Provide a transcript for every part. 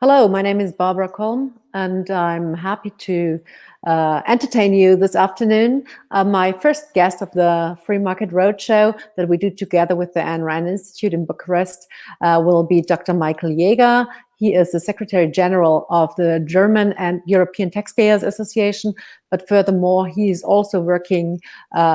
Hello, my name is Barbara Kolm, and I'm happy to entertain you this afternoon. My first guest of the Free Market Roadshow that we do together with the Ayn Rand Institute in Bucharest will be Dr. Michael Jäger. He is the Secretary General of the German and European Taxpayers Association, but furthermore, he is also working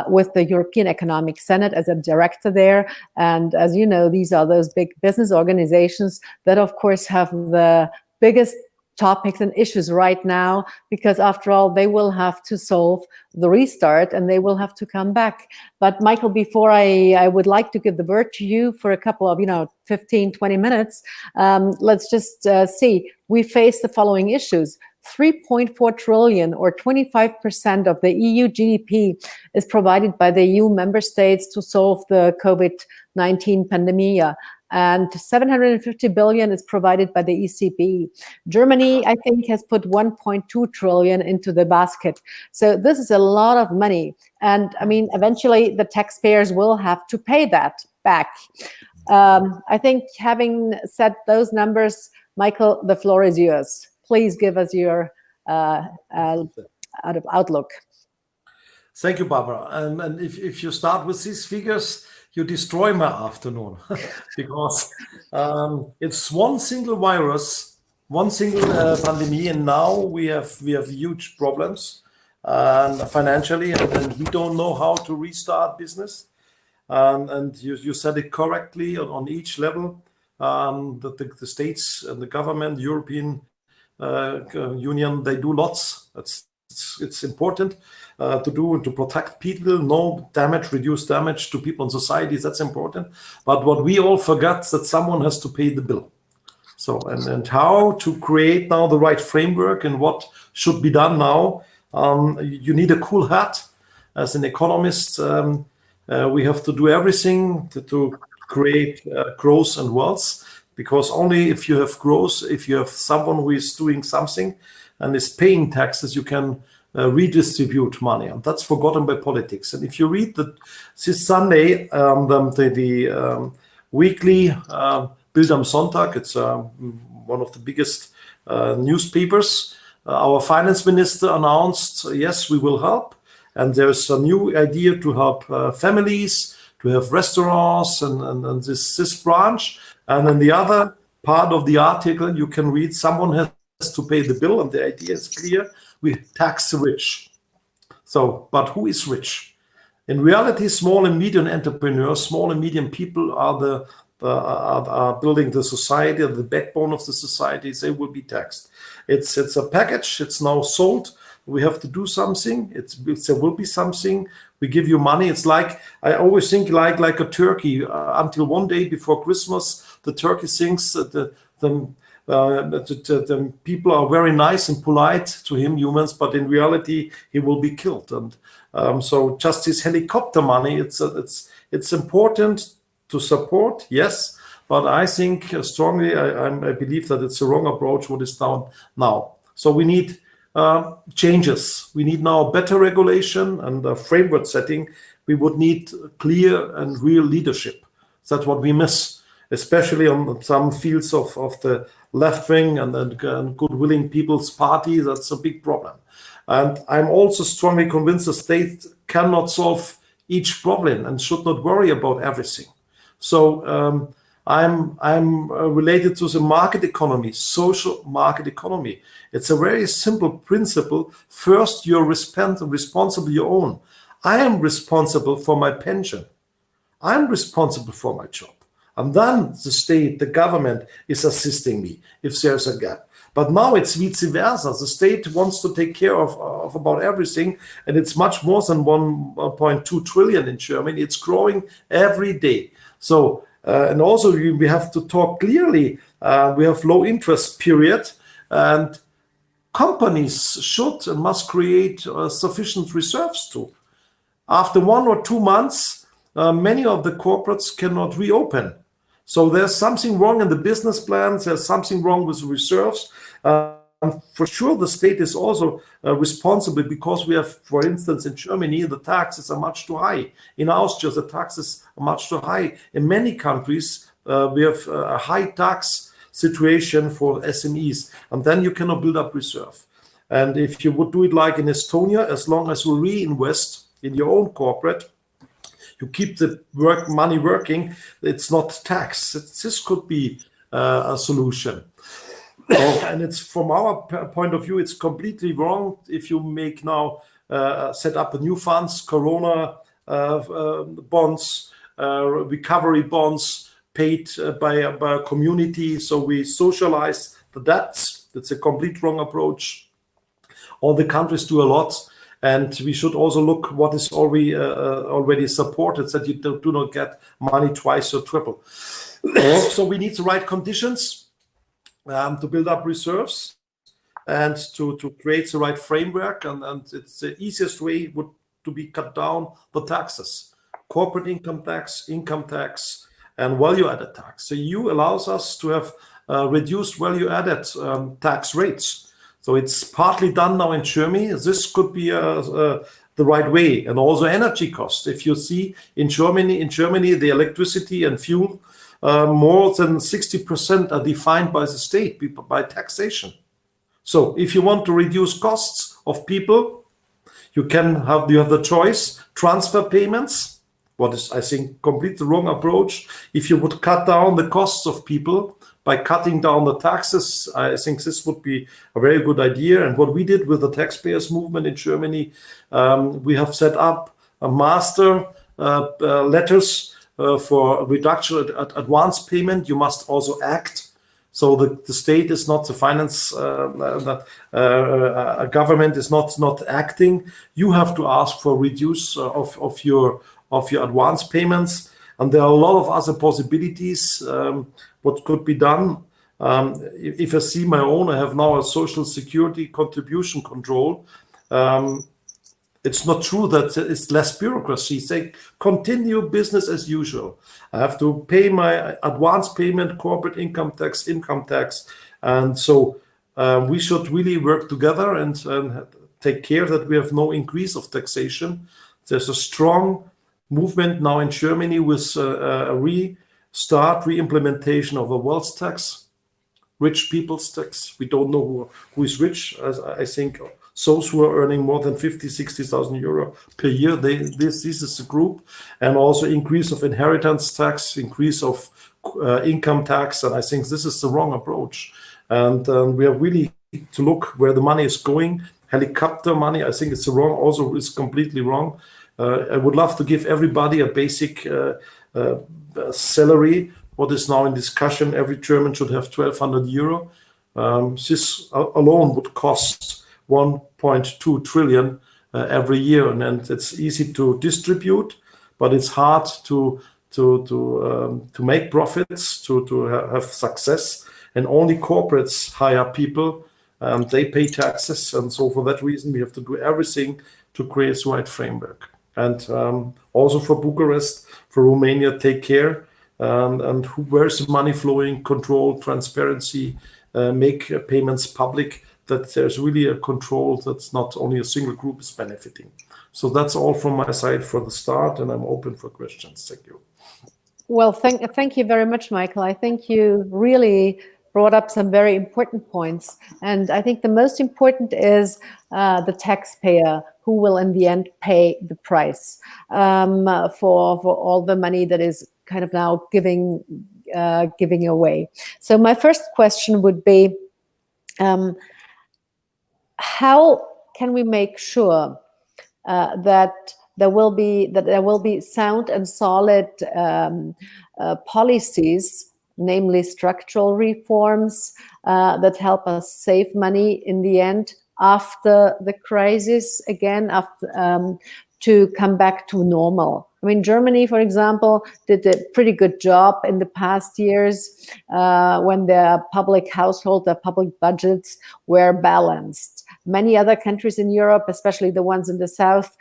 with the European Economic Senate as a director there. And as you know, these are those big business organizations that, of course, have the biggest topics and issues right now, because after all, they will have to solve the restart and they will have to come back. But Michael, before I would like to give the word to you for a couple of, 15, 20 minutes, let's just see. We face the following issues. 3.4 trillion or 25% of the EU GDP is provided by the EU member states to solve the COVID-19 pandemic. And 750 billion is provided by the ECB. Germany, I think, has put 1.2 trillion into the basket. So this is a lot of money. And I mean, eventually the taxpayers will have to pay that back. I think having said those numbers, Michael, the floor is yours. Please give us your outlook. Thank you, Barbara. And if you start with these figures, you destroy my afternoon because it's one single virus, one single pandemic, and now we have huge problems financially, and we don't know how to restart business. And you said it correctly on each level. The states and the government, European Union, they do lots. It's important to do and to protect people, no damage, reduce damage to people and societies. That's important. But what we all forget is that someone has to pay the bill. So and how to create now the right framework and what should be done now. You need a cool hat as an economist. We have to do everything to create growth and wealth, because only if you have growth, if you have someone who is doing something and is paying taxes, you can redistribute money, and that's forgotten by politics. And if you read this Sunday, the weekly Bild am Sonntag, it's one of the biggest newspapers. Our finance minister announced, yes, we will help, and there's a new idea to help families, to have restaurants, and this branch. And in the other part of the article, you can read someone has to pay the bill, and the idea is clear: we tax the rich. So, but who is rich? In reality, small and medium entrepreneurs, small and medium people are building the society, the backbone of the society. They will be taxed. It's a package. It's now sold. We have to do something. There will be something. We give you money. It's like, I always think like a turkey. Until one day before Christmas, the turkey thinks that the people are very nice and polite to him, humans, but in reality, he will be killed. And so just this helicopter money, it's important to support, yes, but I think strongly, I believe that it's a wrong approach what is done now. So we need changes. We need now better regulation and a framework setting. We would need clear and real leadership. That's what we miss, especially on some fields of the left wing and good-willing People's Party. That's a big problem. And I'm also strongly convinced the state cannot solve each problem and should not worry about everything. So I'm related to the market economy, social market economy. It's a very simple principle. First, you're responsible your own. I am responsible for my pension. I'm responsible for my job. And then the state, the government is assisting me if there's a gap. But now it's vice versa. The state wants to take care of about everything, and it's much more than 1.2 trillion in Germany. It's growing every day. So, and also we have to talk clearly. We have low interest period, and companies should and must create sufficient reserves too. After 1 or 2 months, many of the corporates cannot reopen. So there's something wrong in the business plans. There's something wrong with the reserves. For sure, the state is also responsible, because we have, for instance, in Germany, the taxes are much too high. In Austria, the taxes are much too high. In many countries, we have a high tax situation for SMEs, and then you cannot build up reserve. And if you would do it like in Estonia, as long as you reinvest in your own corporate, you keep the money working, it's not tax. This could be a solution. And it's, from our point of view, it's completely wrong if you make now set up a new funds, Corona bonds, recovery bonds paid by a community. So we socialize the debts. That's a complete wrong approach. All the countries do a lot. And we should also look what is already supported, so that you do not get money twice or triple. So we need the right conditions to build up reserves and to create the right framework. And it's the easiest way would to be cut down the taxes, corporate income tax, and value-added tax. The EU allows us to have reduced value-added tax rates. So it's partly done now in Germany. This could be the right way, and also energy costs. If you see in Germany, the electricity and fuel, more than 60% are defined by the state, by taxation. So if you want to reduce costs of people, you have the choice: transfer payments, what is, I think, completely wrong approach. If you would cut down the costs of people by cutting down the taxes, I think this would be a very good idea. And what we did with the taxpayers movement in Germany, we have set up a master letters for reduction at advance payment. You must also act. So the state is not the finance, government is not acting. You have to ask for reduce of your advance payments. And there are a lot of other possibilities what could be done. If I see my own, I have now a social security contribution control. It's not true that it's less bureaucracy. Say, continue business as usual. I have to pay my advance payment, corporate income tax. And so we should really work together and take care that we have no increase of taxation. There's a strong movement now in Germany with a re-implementation of a wealth tax, rich people's tax. We don't know who is rich. As I think those who are earning more than 50,000-60,000 euro per year, this is the group. And also increase of inheritance tax, increase of income tax. And I think this is the wrong approach. And we are really to look where the money is going. Helicopter money, I think it's wrong. Also, it's completely wrong. I would love to give everybody a basic salary. What is now in discussion, every German should have 1,200 euro. This alone would cost 1.2 trillion every year, and it's easy to distribute, but it's hard to make profits, to have success. And only corporates hire people, they pay taxes, and so for that reason we have to do everything to create the right framework. And also for Bucharest, for Romania, take care and where's the money flowing, control, transparency, make payments public, that there's really a control that's not only a single group is benefiting. So that's all from my side for the start, and I'm open for questions. Thank you. Well, thank you very much, Michael. I think you really brought up some very important points. And I think the most important is the taxpayer, who will in the end pay the price for all the money that is kind of now giving away. So my first question would be, how can we make sure that there will be sound and solid policies, namely structural reforms that help us save money in the end after the crisis, again, to come back to normal? I mean, Germany, for example, did a pretty good job in the past years when their public budgets were balanced. Many other countries in Europe, especially the ones in the south,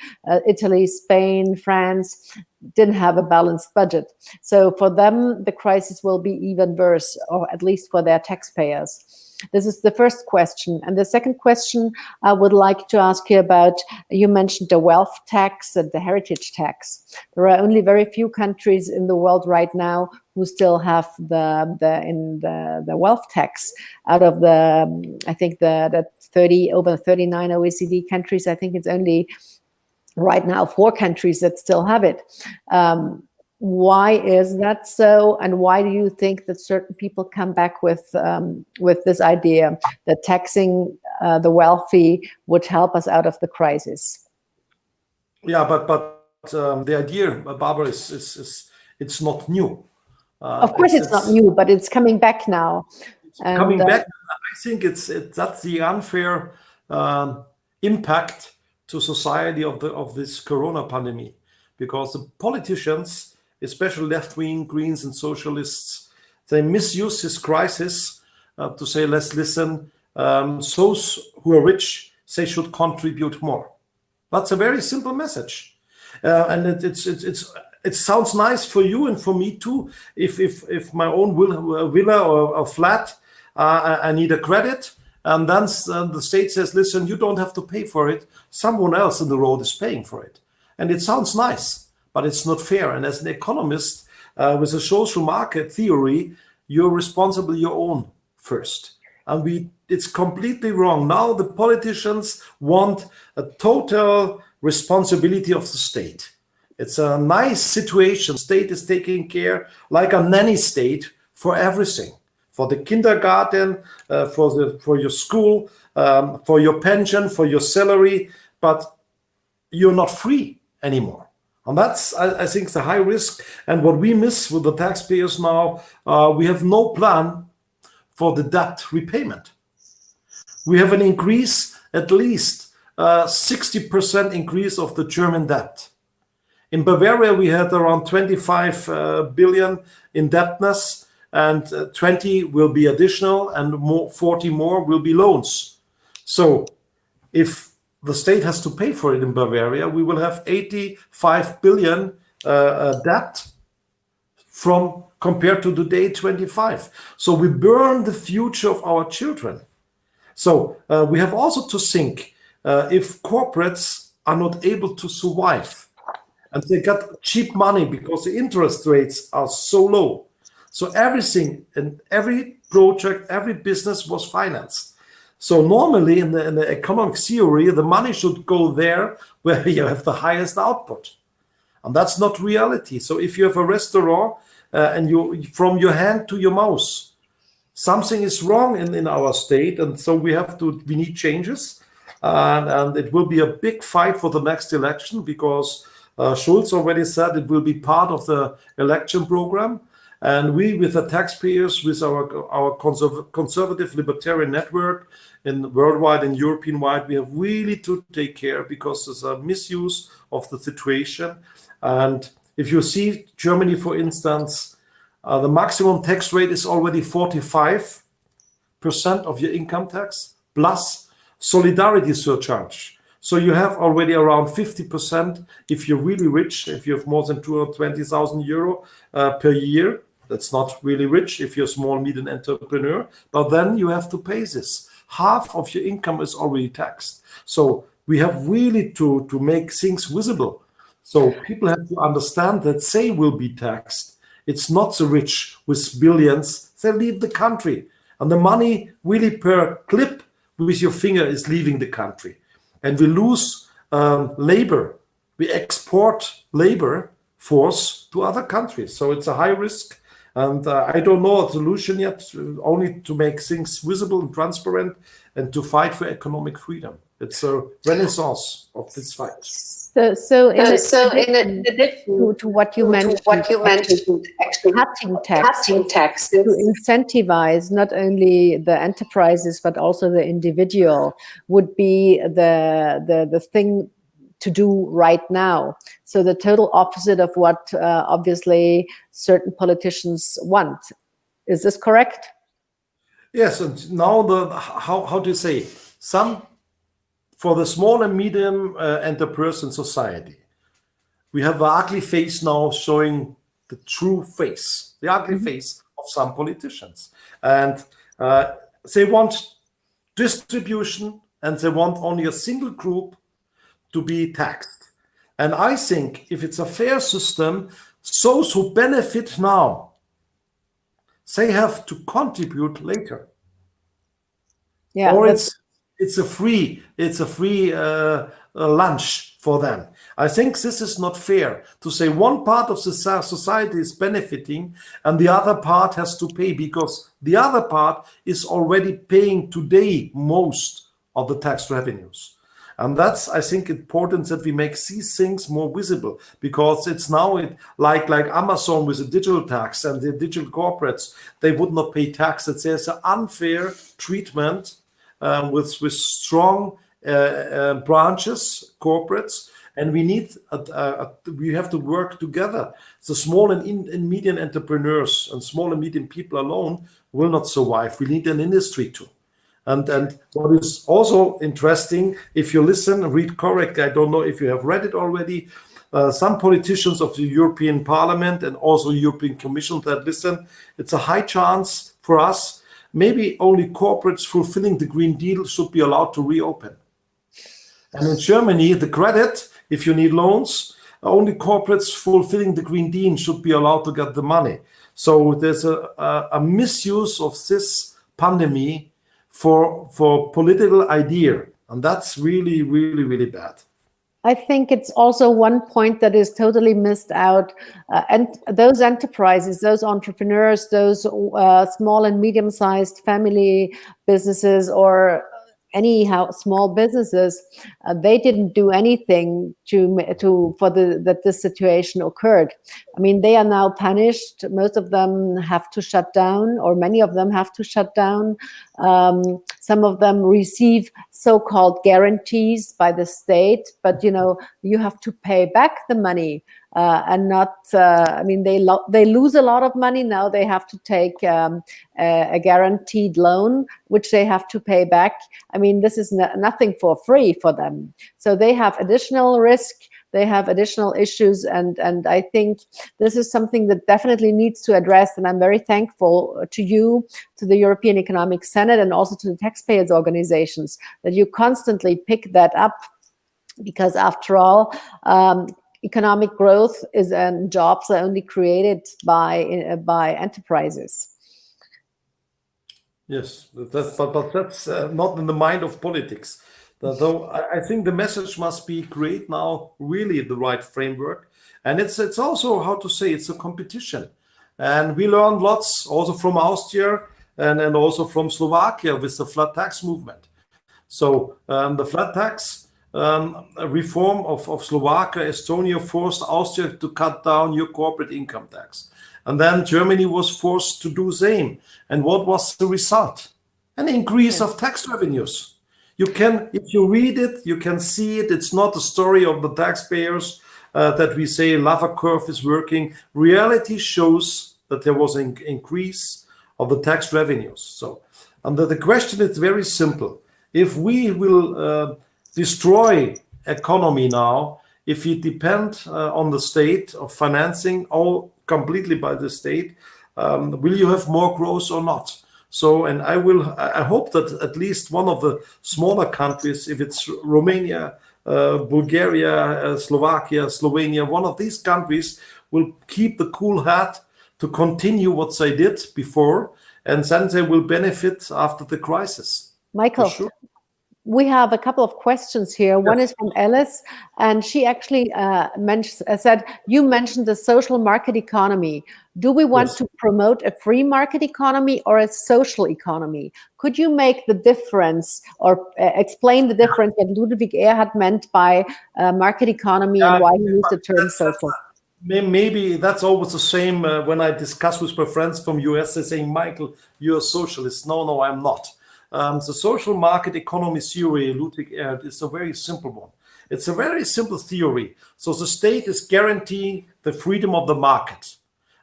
Italy, Spain, France, didn't have a balanced budget. So for them, the crisis will be even worse, or at least for their taxpayers. This is the first question. And the second question I would like to ask you about, you mentioned the wealth tax and the heritage tax. There are only very few countries in the world right now who still have the wealth tax. Out of the, I think the 30 over 39 OECD countries, I think it's only right now 4 countries that still have it. Why is that so, and why do you think that certain people come back with this idea that taxing the wealthy would help us out of the crisis? Yeah, but the idea, Barbara, is it's not new. Of course, it's not new, but it's coming back now. It's coming back. I think that's the unfair impact to society of this Corona pandemic, because the politicians, especially left-wing Greens and socialists, they misuse this crisis to say, let's listen, those who are rich, they should contribute more. That's a very simple message. And it sounds nice for you and for me too. If my own villa or a flat, I need a credit, and then the state says, listen, you don't have to pay for it. Someone else in the road is paying for it. And it sounds nice, but it's not fair. And as an economist with a social market theory, you're responsible your own first. And it's completely wrong. Now the politicians want a total responsibility of the state. It's a nice situation. State is taking care, like a nanny state, for everything. For the kindergarten, for your school, for your pension, for your salary, but you're not free anymore. And that's, I think, the high risk. And what we miss with the taxpayers now, we have no plan for the debt repayment. We have an increase, at least 60% increase of the German debt. In Bavaria, we had around 25 billion indebtedness, and 20 will be additional, and 40 more will be loans. So if the state has to pay for it in Bavaria, we will have 85 billion debt compared to today 25. So we burn the future of our children. So we have also to think, if corporates are not able to survive and they got cheap money because the interest rates are so low. So everything and every project, every business was financed. So normally in the economic theory, the money should go there where you have the highest output. And that's not reality. So if you have a restaurant and you from your hand to your mouth, something is wrong in our state. And so we need changes. And it will be a big fight for the next election, because Schulz already said it will be part of the election program. And we, with the taxpayers, with our conservative libertarian network in worldwide and European wide, we have really to take care, because there's a misuse of the situation. And if you see Germany, for instance, the maximum tax rate is already 45% of your income tax plus solidarity surcharge. So you have already around 50% if you're really rich, if you have more than 220,000 euro per year. That's not really rich if you're a small, medium entrepreneur, but then you have to pay this. Half of your income is already taxed. So we have really to make things visible. So people have to understand that they will be taxed. It's not the rich with billions. They leave the country. And the money really per clip with your finger is leaving the country. And we lose labor. We export labor force to other countries. So it's a high risk. And I don't know a solution yet, only to make things visible and transparent and to fight for economic freedom. It's a renaissance of this fight. So in addition to what you mentioned, actually cutting taxes to incentivize not only the enterprises but also the individual would be the thing to do right now. So the total opposite of what obviously certain politicians want. Is this correct? Yes, and now how do you say, for the small and medium enterprise in society, we have the ugly face now showing the true face, the ugly face of some politicians. And they want distribution, and they want only a single group to be taxed. And I think if it's a fair system, those who benefit now, they have to contribute later. Yeah, Or it's a free lunch for them. I think this is not fair to say one part of the society is benefiting and the other part has to pay, because the other part is already paying today most of the tax revenues. And that's, I think, important that we make these things more visible, because it's now like Amazon with the digital tax and the digital corporates, they would not pay taxes. There's an unfair treatment with strong branches, corporates, and we have to work together. The small and medium entrepreneurs and small and medium people alone will not survive. We need an industry too. And what is also interesting, if you listen, read correctly, I don't know if you have read it already, some politicians of the European Parliament and also European Commission that listen, it's a high chance for us. Maybe only corporates fulfilling the Green Deal should be allowed to reopen. And in Germany, the credit, if you need loans, only corporates fulfilling the Green Deal should be allowed to get the money. So there's a misuse of this pandemic for political idea. And that's really, really, really bad. I think it's also one point that is totally missed out. And those enterprises, those entrepreneurs, those small and medium-sized family businesses or anyhow small businesses, they didn't do anything that this situation occurred. I mean, they are now punished. Most of them have to shut down, or many of them have to shut down. Some of them receive so-called guarantees by the state, but you have to pay back the money. And not, I mean, they lose a lot of money now. They have to take a guaranteed loan, which they have to pay back. I mean, this is nothing for free for them. So they have additional risk. They have additional issues. And I think this is something that definitely needs to address. And I'm very thankful to you, to the European Economic Senate, and also to the taxpayers organizations that you constantly pick that up, because after all, economic growth and jobs are only created by enterprises. Yes, but that's not in the mind of politics. Though I think the message must be create now really the right framework, and it's also, how to say, it's a competition, and we learned lots also from Austria and also from Slovakia with the flat tax movement. So the flat tax reform of Slovakia, Estonia forced Austria to cut down your corporate income tax. And then Germany was forced to do the same. And what was the result? An increase of tax revenues. You can, if you read it, you can see it. It's not a story of the taxpayers that we say lava curve is working. Reality shows that there was an increase of the tax revenues. So, and the question is very simple. If we will destroy economy now, if we depend on the state of financing all completely by the state, will you have more growth or not? So, and I hope that at least one of the smaller countries, if it's Romania, Bulgaria, Slovakia, Slovenia, one of these countries will keep the cool head to continue what they did before, and then they will benefit after the crisis. Michael, sure. We have a couple of questions here. One is from Alice, and she actually said, you mentioned the social market economy. Do we want to promote a free market economy or a social economy? Could you make the difference or explain the difference that Ludwig Erhard meant by market economy and why he used the term social? Maybe that's always the same when I discuss with my friends from US, they're saying, Michael, you're a socialist. No, I'm not. The social market economy theory, Ludwig Erhard, is a very simple one. It's a very simple theory. So the state is guaranteeing the freedom of the market.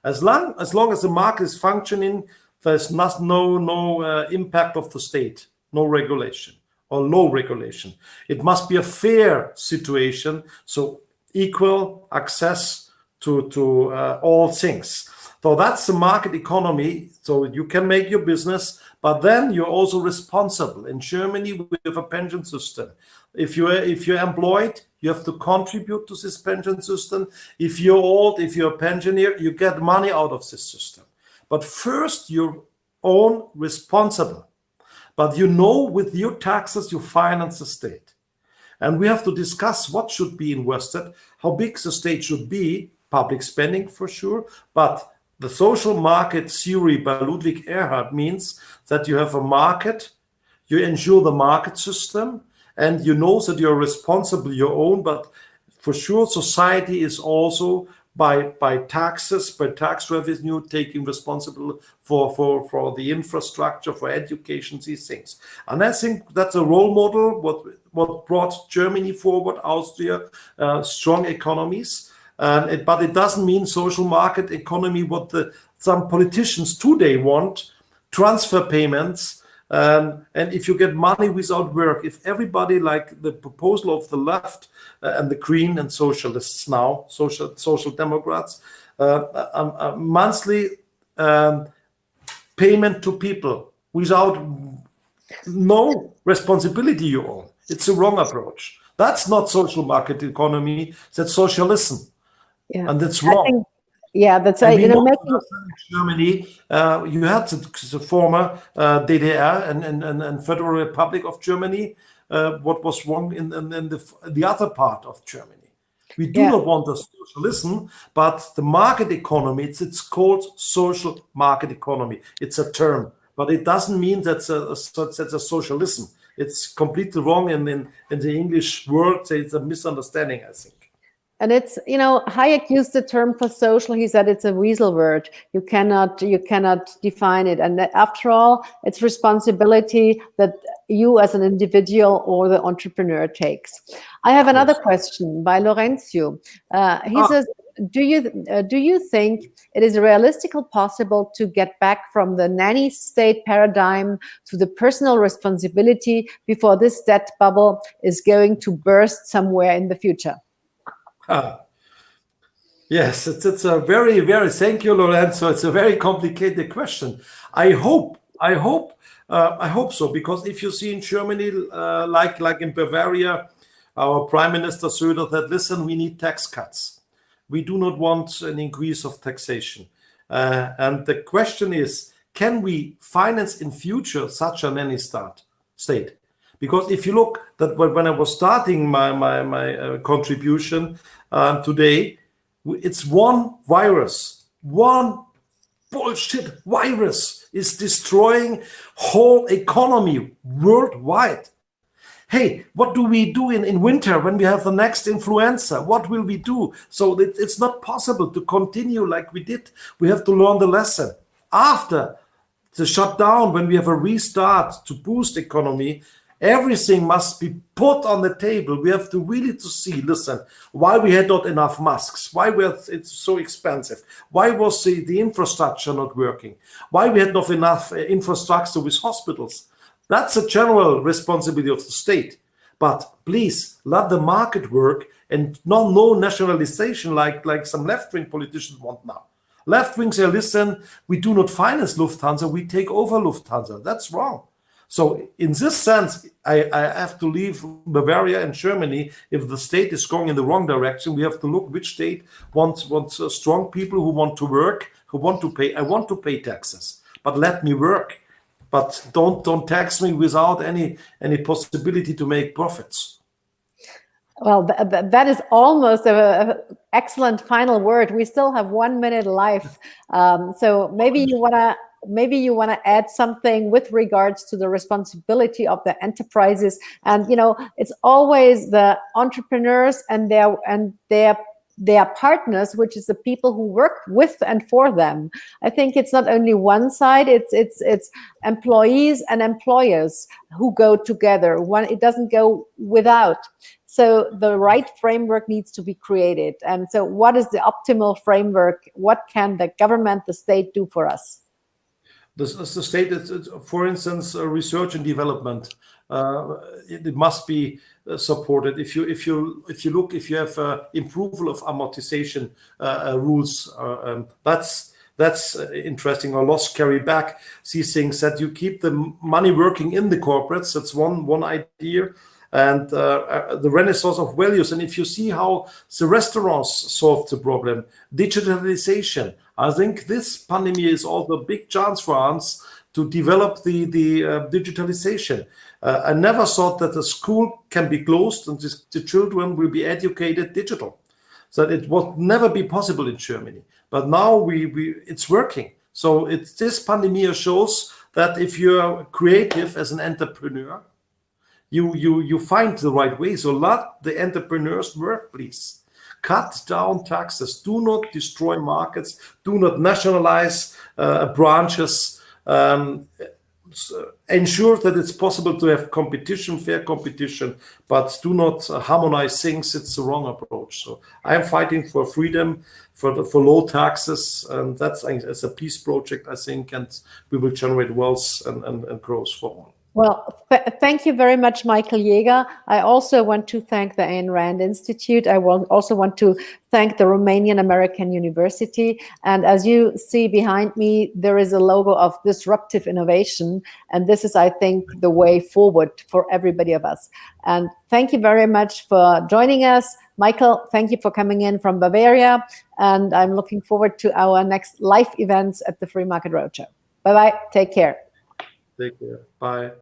As long as the market is functioning, there's no impact of the state, no regulation or low regulation. It must be a fair situation, so equal access to all things. So that's the market economy. So you can make your business, but then you're also responsible. In Germany, we have a pension system. If you're employed, you have to contribute to this pension system. If you're old, if you're a pensioner, you get money out of this system. But first, you're own responsible. But with your taxes, you finance the state. And we have to discuss what should be invested, how big the state should be, public spending for sure, but the social market theory by Ludwig Erhard means that you have a market, you ensure the market system, and you know that you're responsible your own, but for sure society is also by taxes, by tax revenue, taking responsible for the infrastructure, for education, these things. And I think that's a role model, what brought Germany forward, Austria, strong economies. But it doesn't mean social market economy, what some politicians today want, transfer payments. And if you get money without work, if everybody, like the proposal of the left and the Green and socialists now, social democrats, a monthly payment to people without no responsibility you own, it's a wrong approach. That's not social market economy, that's socialism. Yeah. And that's wrong. That's making Germany. You had the former DDR and Federal Republic of Germany. What was wrong in the other part of Germany? We do not want the socialism, but the market economy. It's called social market economy. It's a term, but it doesn't mean that's a socialism. It's completely wrong in the English world. So it's a misunderstanding, I think. And it's, Hayek used the term for social. He said it's a weasel word. You cannot define it. And after all, it's responsibility that you as an individual or the entrepreneur takes. I have another question by Lorenzo. He says, do you think it is realistically possible to get back from the nanny state paradigm to the personal responsibility before this debt bubble is going to burst somewhere in the future? Yes, it's a very, very, thank you, Lorenzo. It's a very complicated question. I hope so, because if you see in Germany, like in Bavaria, our Prime Minister Söder said, listen, we need tax cuts. We do not want an increase of taxation. And the question is, can we finance in future such a nanny state? Because if you look that when I was starting my contribution today, it's one virus, one bullshit virus is destroying whole economy worldwide. Hey, what do we do in winter when we have the next influenza? What will we do? So it's not possible to continue like we did. We have to learn the lesson. After the shutdown, when we have a restart to boost economy, everything must be put on the table. We have to really see, listen, why we had not enough masks, why it's so expensive, why was the infrastructure not working, why we had not enough infrastructure with hospitals. That's a general responsibility of the state. But please, let the market work and no nationalization like some left-wing politicians want now. Left-wing say, listen, we do not finance Lufthansa, we take over Lufthansa. That's wrong. So in this sense, I have to leave Bavaria and Germany. If the state is going in the wrong direction, we have to look which state wants strong people who want to work, who want to pay. I want to pay taxes, but let me work. But don't tax me without any possibility to make profits. Well, that is almost an excellent final word. We still have 1 minute left, so maybe you want to add something with regards to the responsibility of the enterprises. And it's always the entrepreneurs and their partners, which is the people who work with and for them. I think it's not only one side, it's employees and employers who go together. It doesn't go without. So the right framework needs to be created. And so what is the optimal framework? What can the government, the state do for us? The state, for instance, research and development, it must be supported. If you have approval of amortization rules, that's That's interesting. Or loss carry back. These things that you keep the money working in the corporates. That's one idea. And the renaissance of values. And if you see how the restaurants solved the problem, digitalization, I think this pandemic is also a big chance for us to develop the digitalization. I never thought that the school can be closed and the children will be educated digital. So it would never be possible in Germany. But now it's working. So this pandemic shows that if you're creative as an entrepreneur, you find the right way. So let the entrepreneurs work, please. Cut down taxes. Do not destroy markets. Do not nationalize branches. Ensure that it's possible to have competition, fair competition, but do not harmonize things. It's the wrong approach. So I am fighting for freedom, for low taxes, and that's as a peace project, I think, and we will generate wealth and growth for all. Well, thank you very much, Michael Jäger. I also want to thank the Ayn Rand Institute. I also want to thank the Romanian American University. And as you see behind me, there is a logo of disruptive innovation. And this is, I think, the way forward for everybody of us. And thank you very much for joining us. Michael, thank you for coming in from Bavaria. And I'm looking forward to our next live events at the Free Market Roadshow. Bye-bye. Take care. Take care. Bye.